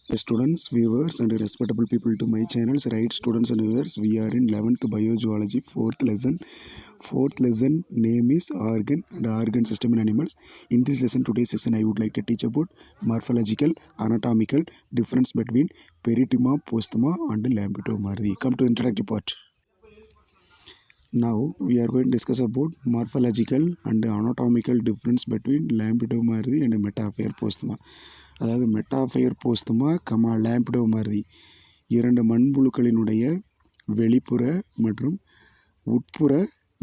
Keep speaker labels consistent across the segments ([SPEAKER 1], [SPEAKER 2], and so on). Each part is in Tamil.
[SPEAKER 1] Students, viewers and respectable people to my channels, right students and viewers, we are in 11th biogeology 4th lesson name is organ and organ system in animals. In this lesson, today's lesson, I would like to teach about morphological anatomical difference between perithema, postema and lambeotomardi. Come to introductory part. Now we are going to discuss about morphological and anatomical difference between lambeotomardi and metaphor postema. அதாவது மெட்டாஃபயர் போஸ்துமா லேம்பிடோமார்தி இரண்டு மண்புழுக்களினுடைய வெளிப்புற மற்றும் உட்புற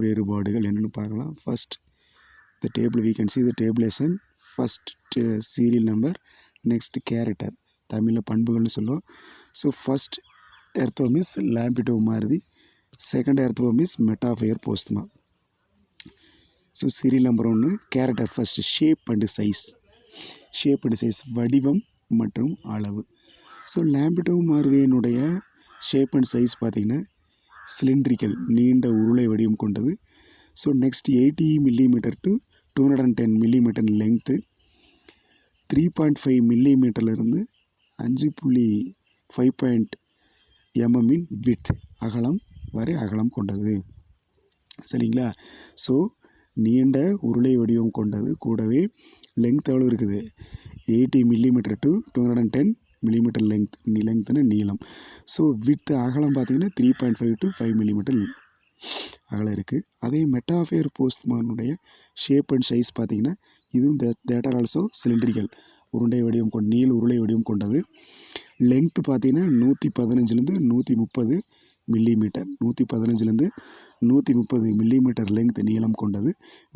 [SPEAKER 1] வேறுபாடுகள் என்னென்னு பார்க்கலாம். First the table we can see the tabulation. First serial number, next character, தமிழில் பண்புகள்னு சொல்லுவோம். So first earthworm is Lampito mauritii, second earthworm is Metaphire posthuma. So serial number 1 character. First shape and size. Shape and size வடிவம் மற்றும் அளவு. ஸோ லேம்பிடோமார்தியினுடைய ஷேப் அண்ட் சைஸ் பார்த்திங்கன்னா சிலிண்ட்ரிக்கல், நீண்ட உருளை வடிவம் கொண்டது. So next 80 millimetre to 210 millimetre length, 3.5 மில்லிமீட்டர்லேருந்து 5.5 mm இன் வித், அகலம் வரை அகலம் கொண்டது. சரிங்களா? ஸோ நீண்ட உருளை வடிவம் கொண்டது, கூடவே லெங்த் எவ்வளோ இருக்குது, 80 மில்லிமீட்டர் டு 210 மில்லிமீட்டர் லெங்க்த்துன்னு நீளம். ஸோ வித் அகலம் பார்த்திங்கன்னா 3.5 to 5 மில்லிமீட்டர் அகலம் இருக்குது. அதே மெட்டாஃபயர் போஸ்துமானுடைய ஷேப் அண்ட் சைஸ் பார்த்திங்கன்னா இதுவும் தேட் ஆர் ஆல்சோ சிலிண்ட்ரிக்கல், உருண்டை வடிவம் நீள உருளை வடிவம் கொண்டது. லெங்க்த்து பார்த்திங்கன்னா 115லேருந்து 130 மில்லிமீட்டர், 115லேருந்து 130 மில்லிமீட்டர் லெங்த் நீளம் கொண்டது.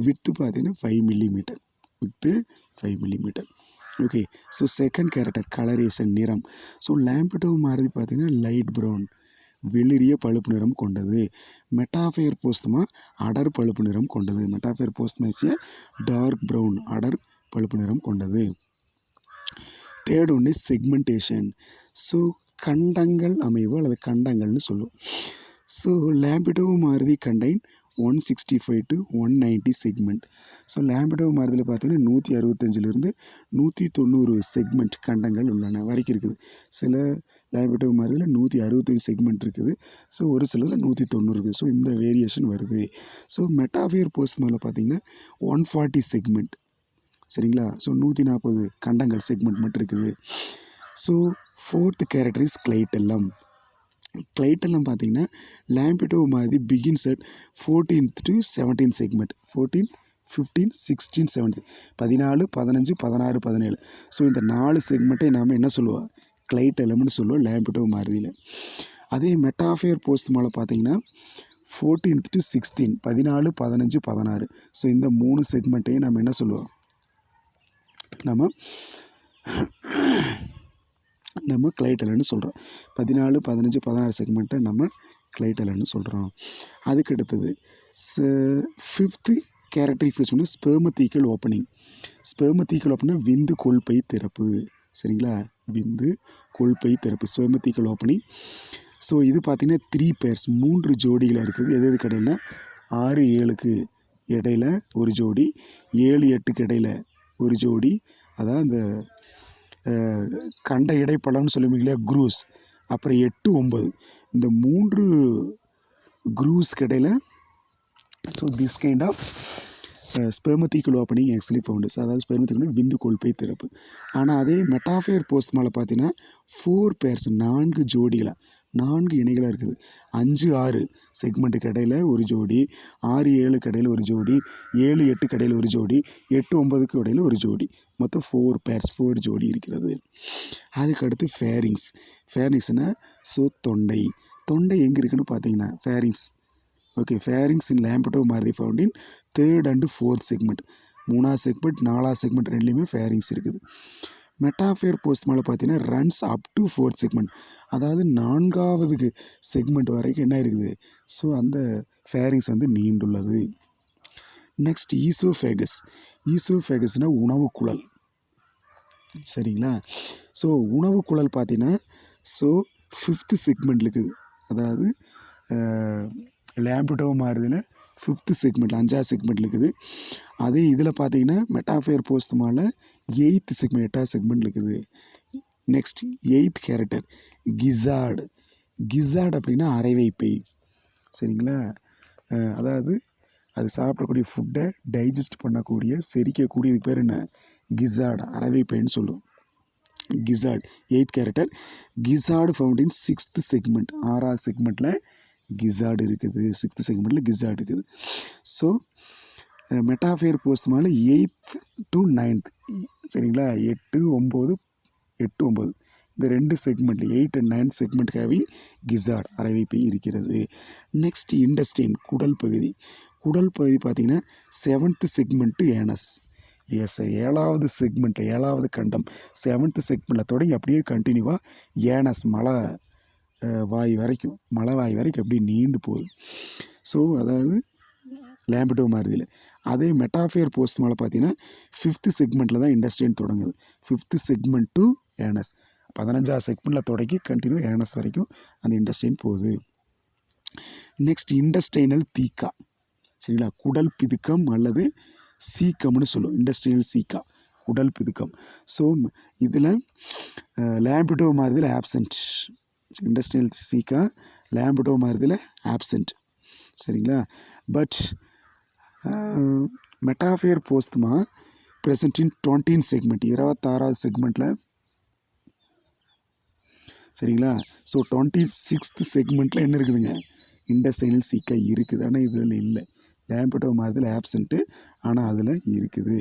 [SPEAKER 1] வித்து பார்த்திங்கன்னா 5 millimetre, with 5 millimetre. Okay. So second character colouration, நிறம். ஸோ லேம்பிடோமார்தி பார்த்திங்கன்னா லைட் ப்ரௌன், வெளிரிய பழுப்பு நிறம் கொண்டது. மெட்டாஃபயர் போஸ்துமா அடர் பழுப்பு நிறம் கொண்டது. Metaphire posthuma is a dark brown, அடர் பழுப்பு நிறம் கொண்டது. Third one is segmentation. So கண்டங்கள் அமைவு அல்லது கண்டங்கள்னு சொல்லுவோம். So Lampito mauritii contain 165 to 190 segment. So லேம்பிடோமார்தியில் பார்த்தீங்கன்னா 165லேருந்து 190 செக்மெண்ட் கண்டங்கள் உள்ளன வரைக்கும் இருக்குது. சில லேம்பிடோமார்தியில் 165 செக்மெண்ட் இருக்குது. ஸோ ஒரு சிலதில் 190 இருக்குது. ஸோ இந்த வேரியேஷன் வருது. ஸோ மெட்டாஃபயர் போஸ்துமாவில் பார்த்தீங்கன்னா 140 செக்மெண்ட். சரிங்களா? ஸோ 140 கண்டங்கள் செக்மெண்ட் மட்டும் இருக்குது. So fourth character is clitellum. Clitellum பார்த்திங்கன்னா Lampito mauritii begins at 14th to 17 segment. 14, 15, 16, 17, 14, 15, 16, 17. So இந்த 4 செக்மெண்ட்டை நாம் என்ன சொல்லுவோம், கிளைட்டெல்லம்னு சொல்லுவோம் லேம்பிடோமார்தியில். அதே மெட்டாஃபயர் போஸ்துமாவில் பார்த்திங்கன்னா 14th to 16, 14, 15, 16. ஸோ இந்த 3 செக்மெண்ட்டையும் நம்ம என்ன சொல்லுவோம், நம்ம கிளைட்டெல்லன்னு சொல்கிறோம். 14, 15, 16 செக்மெண்ட்டை நம்ம கிளைட்டெல்லன்னு சொல்கிறோம். அதுக்கு அடுத்தது ஃபிஃப்த்து கேரக்டரிஃபிகேஷன் வந்து ஸ்பெர்மத்தீக்கல் ஓப்பனிங். ஸ்பெர்மத்தீக்கல் ஓப்பனிங் விந்து கொள்பை திறப்பு. சரிங்களா? விந்து கொள்பை திறப்பு, ஸ்பெர்மத்தீக்கல் ஓப்பனிங். ஸோ இது பார்த்திங்கன்னா 3 pairs, 3 ஜோடிகள் இருக்குது. எது இடையிலனா 6, 7க்கு இடையில ஒரு ஜோடி, 7, 8க்கு இடையில ஒரு ஜோடி, அதான் அந்த கண்ட இடைப்படம்னு சொல்லுவீங்க இல்லையா, குரூஸ். அப்புறம் 8, 9 இந்த 3 குரூஸ்க்கு இடையில. So this kind of spermathecal opening actually founds, அதாவது ஸ்பெர்மத்தீக்கல் விந்து கொள்பை திறப்பு. ஆனால் அதே மெட்டாஃபயர் போஸ்துமாவில் பார்த்தீங்கன்னா 4 pairs, 4 ஜோடிகளாக, 4 இணைகளாக இருக்குது. 5, 6 செக்மெண்ட்டுக்கு இடையில் ஒரு ஜோடி, 6, 7க்கு இடையில் ஒரு ஜோடி, 7, 8க்கு இடையில் ஒரு ஜோடி, 8, 9க்கு இடையில் ஒரு ஜோடி, மொத்தம் 4 pairs, 4 ஜோடி இருக்கிறது. அதுக்கடுத்து ஃபேரிங்ஸ். ஃபேரிங்ஸ்னால் ஸோ தொண்டை. தொண்டை எங்கே இருக்குதுன்னு பார்த்தீங்கன்னா pharynx. Okay. Pharynx in Lampito mauritii found in 3rd and 4th segment. 3வது செக்மெண்ட், 4வது செக்மெண்ட் ரெண்டுலேயுமே ஃபேரிங்ஸ் இருக்குது. மெட்டாஃபயர் போஸ்துமாவில் பார்த்தீங்கன்னா runs up to 4th segment, அதாவது 4வது செக்மெண்ட் வரைக்கும் என்ன இருக்குது, ஸோ அந்த ஃபேரிங்ஸ் வந்து நீண்டுள்ளது. Next oesophagus. ஈசோஃபேகஸ்னால் உணவு குழல். சரிங்களா? ஸோ உணவு குழல் பார்த்தீங்கன்னா ஸோ 5th செக்மெண்ட் இருக்குது. அதாவது லேம்பிடோமார்தியில் 5th செக்மெண்ட், 5வது செக்மெண்ட் இருக்குது. அதே இதில் பார்த்தீங்கன்னா மெட்டாஃபயர் போஸ்துமாவில் 8th செக்மெண்ட், 8வது செக்மெண்ட் இருக்குது. Next 8th character gizzard. Gizzard அப்படின்னா அரைவைப்பை. சரிங்களா? அதாவது அது சாப்பிடக்கூடிய ஃபுட்டை டைஜஸ்ட் பண்ணக்கூடிய செரிக்கக்கூடியது பேர் என்ன? கிசார்டு, அரைவைப்பைன்னு சொல்லுவோம். Gizzard 8th character. Gizzard found in 6th segment. 6வது செக்மெண்ட்டில் கிசார்டு இருக்குது. 6th செக்மெண்ட்டில் கிசார்டு இருக்குது. ஸோ மெட்டாஃபேர் போஸ்ட்மால 8th to 9th. சரிங்களா? 8, 9 இந்த 2 segment 8 and 9 segment having gizzard, அரைவைப்பை இருக்கிறது. நெக்ஸ்ட் இண்டஸ்டைன், குடல் பகுதி. குடல் பகுதி பார்த்திங்கன்னா 7th செக்மெண்ட்டு ஏனஸ். எஸ், 7வது செக்மெண்ட், 7வது கண்டம் 7th செக்மெண்ட்டில் தொடங்கி அப்படியே கண்டினியூவாக ஏனஸ் மலை வாய் வரைக்கும் அப்படியே நீண்டு போகுது. ஸோ அதாவது லேம்பிடோ மாறுதில்லை. அதே மெட்டாஃபேர் போஸ்ட் மேலே பார்த்தீங்கன்னா 5th செக்மெண்ட்டில் தான் இண்டஸ்ட்ரின்னு தொடங்குது. 5th segment to ஏனஸ். 15வது செக்மெண்ட்டில் தொடங்கி கண்டினியூ ஏனஸ் வரைக்கும் அந்த இண்டஸ்ட்ரின் போகுது. நெக்ஸ்ட் இண்டஸ்ட்ரைனல் தீக்கா. சரிங்களா? குடல் பிதுக்கம் அல்லது சீக்கம்னு சொல்லுவோம். இண்டஸ்ட்ரியல் சீக்கா, குடல் பிதுக்கம். ஸோ இதில் லேம்பிடோ மாறுதில் ஆப்சண்ட். இண்டஸ்ட்ரியல் சீக்கா லேம்பிடோ மாறுதில் ஆப்சண்ட். சரிங்களா? But Metaphire posthuma present in 20th segment, 26வது செக்மெண்ட்டில். சரிங்களா? ஸோ 26th செக்மெண்ட்டில் என்ன இருக்குதுங்க? இண்டஸ்ட்ரியல் சீக்கா இருக்குது. ஆனால் இதில் இல்லை. லேம்பிடோ மாறுதில் ஆப்சண்ட்டு, ஆனால் அதில் இருக்குது.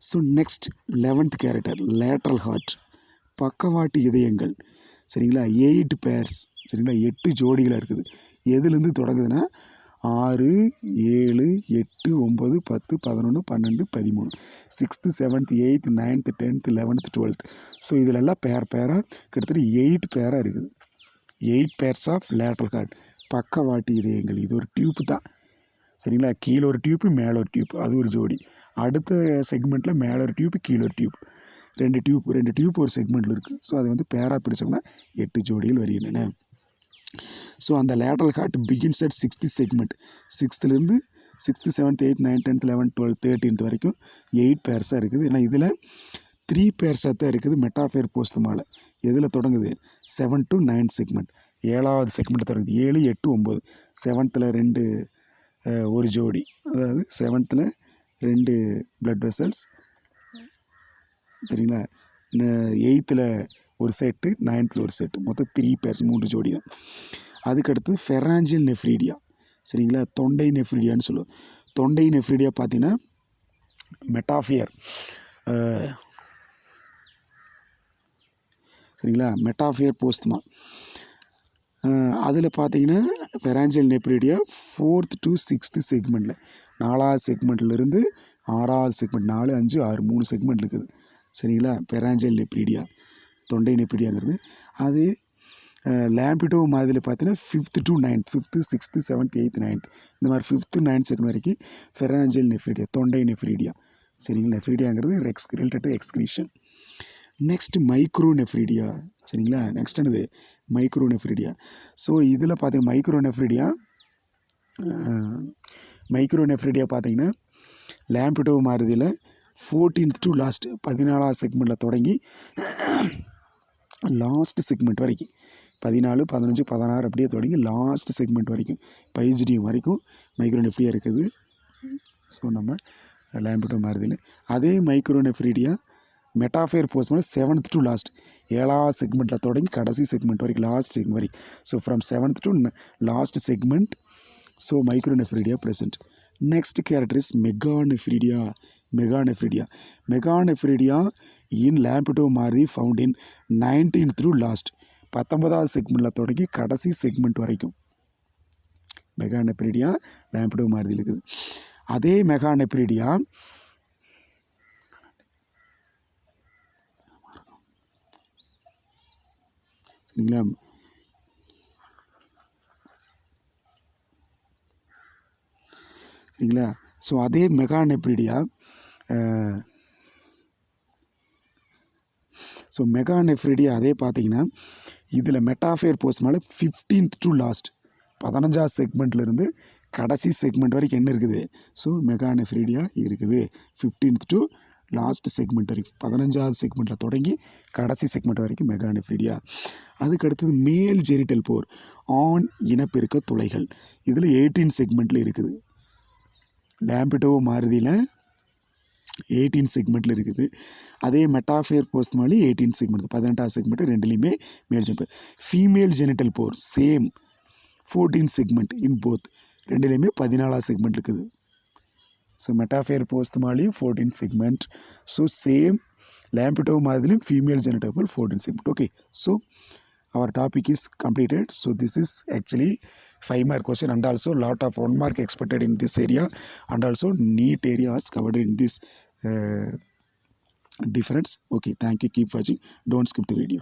[SPEAKER 1] So next 11th character lateral heart, பக்கவாட்டு இதயங்கள். சரிங்களா? 8 பேர்ஸ். சரிங்களா? 8 ஜோடிகளாக இருக்குது. எதுலேருந்து தொடங்குதுன்னா 6, 7, 8, 9, 10, 11, 12, 13. 6th, 7th, 8th, 9th, 10th, 11th, 12th. So இதிலெல்லாம் பேராக கிட்டத்தட்ட 8 பேராக இருக்குது. 8 பேர்ஸ் ஆஃப் லேட்ரல் ஹார்ட், பக்கவாட்டு இதயங்கள். இது ஒரு டியூப்பு தான். சரிங்களா? கீழே ஒரு டியூப்பு, மேலே ஒரு டியூப், அது ஒரு ஜோடி. அடுத்த செக்மெண்ட்டில் மேலே ஒரு டியூப்பு, கீழே ஒரு டியூப், ரெண்டு டியூப் ஒரு செக்மெண்ட்டில் இருக்குது. ஸோ அது வந்து பேரா பிரித்தோம்னா 8 ஜோடிகள் வருகின்றன. ஸோ அந்த lateral heart begins at 6th segment. 6th, 7th, 8th, 9th, 10th, 11th, 12th, 13th வரைக்கும் 8 பேர்ஸாக இருக்குது. ஏன்னா இதில் 3 பேர்ஸாக தான் இருக்குது மெட்டாஃபேர் போஸ்ட் மேலே. எதில் தொடங்குது? 7 to 9 செக்மெண்ட். 7வது செக்மெண்ட் தொடங்குது. 7, 8, 9. 7th 2 ஒரு ஜோடி, அதாவது 7th 2 பிளட் வெசல்ஸ். சரிங்களா? 8th ஒரு செட்டு, 9th ஒரு செட்டு, மொத்தம் 3 பேர்ஸ், 3 ஜோடி தான். அதுக்கடுத்து ஃபெராஞ்சியல் நெஃப்ரீடியா. சரிங்களா? தொண்டை நெஃப்ரீடியான்னு சொல்லுவோம். தொண்டை நெஃப்ரீடியா பார்த்தீங்கன்னா மெட்டாஃபியர். சரிங்களா? மெட்டாஃபியர் போஸ்ட்மா. அதில் பார்த்தீங்கன்னா pharyngeal nephridia 4th to 6th செக்மெண்ட்டில், 4வது செக்மெண்ட்லேருந்து 6வது செக்மெண்ட், 4, 5, 6, 3 செக்மெண்ட் இருக்குது. சரிங்களா? ஃபெராஞ்சியல் நெஃப்ரீடியா, தொண்டை நெஃப்ரீடியாங்கிறது. அது லேம்பிடோ மாதிரியில் பார்த்தீங்கன்னா 5th to 9th, 5th, 6th, 7th, 8th, 9th இந்த மாதிரி 5th to 9th செக்மெண்ட் வரைக்கும் ஃபெராஞ்சியல் நெஃப்ரீடியா, தொண்டை நெஃப்ரீடியா. சரிங்களா? நெஃப்ரீடியாங்கிறது related to excretion. Next micro nephridia. சரிங்களா? நெக்ஸ்ட் என்னது? Micro nephridia. ஸோ இதில் பார்த்தீங்கன்னா மைக்ரோ நெஃப்ரீடியா பார்த்தீங்கன்னா லேம்பிடோ மாறுதியில் 14th to லாஸ்ட் 14வது செக்மெண்ட்டில் தொடங்கி லாஸ்ட் செக்மெண்ட் வரைக்கும் 14, 15, 16 அப்படியே தொடங்கி லாஸ்ட் செக்மெண்ட் வரைக்கும் பைஜிடியம் வரைக்கும் மைக்ரோ நெஃப்ரீடியா இருக்குது. ஸோ நம்ம லேம்பிடோ மாறுதியில் அதே மைக்ரோ நெஃப்ரீடியா மெட்டாஃபேர் போஸ்ட் மேலே 7th to லாஸ்ட் 7வது செக்மெண்ட்டில் தொடங்கி கடைசி செக்மெண்ட் வரைக்கும், லாஸ்ட் செக்மெண்ட் வரைக்கும். So from 7th to last segment. So micro nephridia present. Next character is mega nephridia. Mega nephridia in lampito mauritii found in 19th to last 19வது செக்மெண்ட்டில் தொடங்கி கடைசி செக்மெண்ட் வரைக்கும் மெகா நெஃப்ரீடியா லேம்பிடோ மாறுதியில் இருக்குது. அதே மெகா நெஃப்ரீடியா சரிங்களா? சரிங்களா? ஸோ அதே மெகா நெஃப்ரீடியா அதே பார்த்தீங்கன்னா இதில் மெட்டாஃபேர் போஸ்ட் மேலே 15th to லாஸ்ட் 15வது செக்மெண்ட்லேருந்து கடைசி செக்மெண்ட் வரைக்கும் என்ன இருக்குது? ஸோ மெகா நெஃப்ரீடியா இருக்குது 15th to லாஸ்ட் செக்மெண்ட் வரைக்கும் 15வது செக்மெண்ட்டில் தொடங்கி கடைசி செக்மெண்ட் வரைக்கும் மெகானெஃப்ரிடியா. அதுக்கு அடுத்தது மேல் ஜெனிட்டல் போர், ஆண் இனப்பெருக்க துளைகள். இதில் 18 செக்மெண்ட்டில் இருக்குது. லாம்பிடோ மாருதியில் 18 செக்மெண்ட்டில் இருக்குது. அதே மெட்டாஃபேர் போஸ்ட் மாதிரி 18 செக்மெண்ட், 18வது செக்மெண்ட் ரெண்டுலேயுமே male genital. Female genital pore same 14 segment in both, ரெண்டுலேயுமே 14வது செக்மெண்ட் இருக்குது. ஸோ மெட்டாஃபேர் போஸ்ட் மாதிரியும் 14 செக்மெண்ட். ஸோ சேம் லாம்பிடோ மாதிரியும் female genital pore 14 segment. Okay, so our topic is completed. So this is actually 5 mark question and also lot of 1 mark expected in this area, and also NEET area was covered in this difference. Okay, thank you, keep watching, don't skip the video.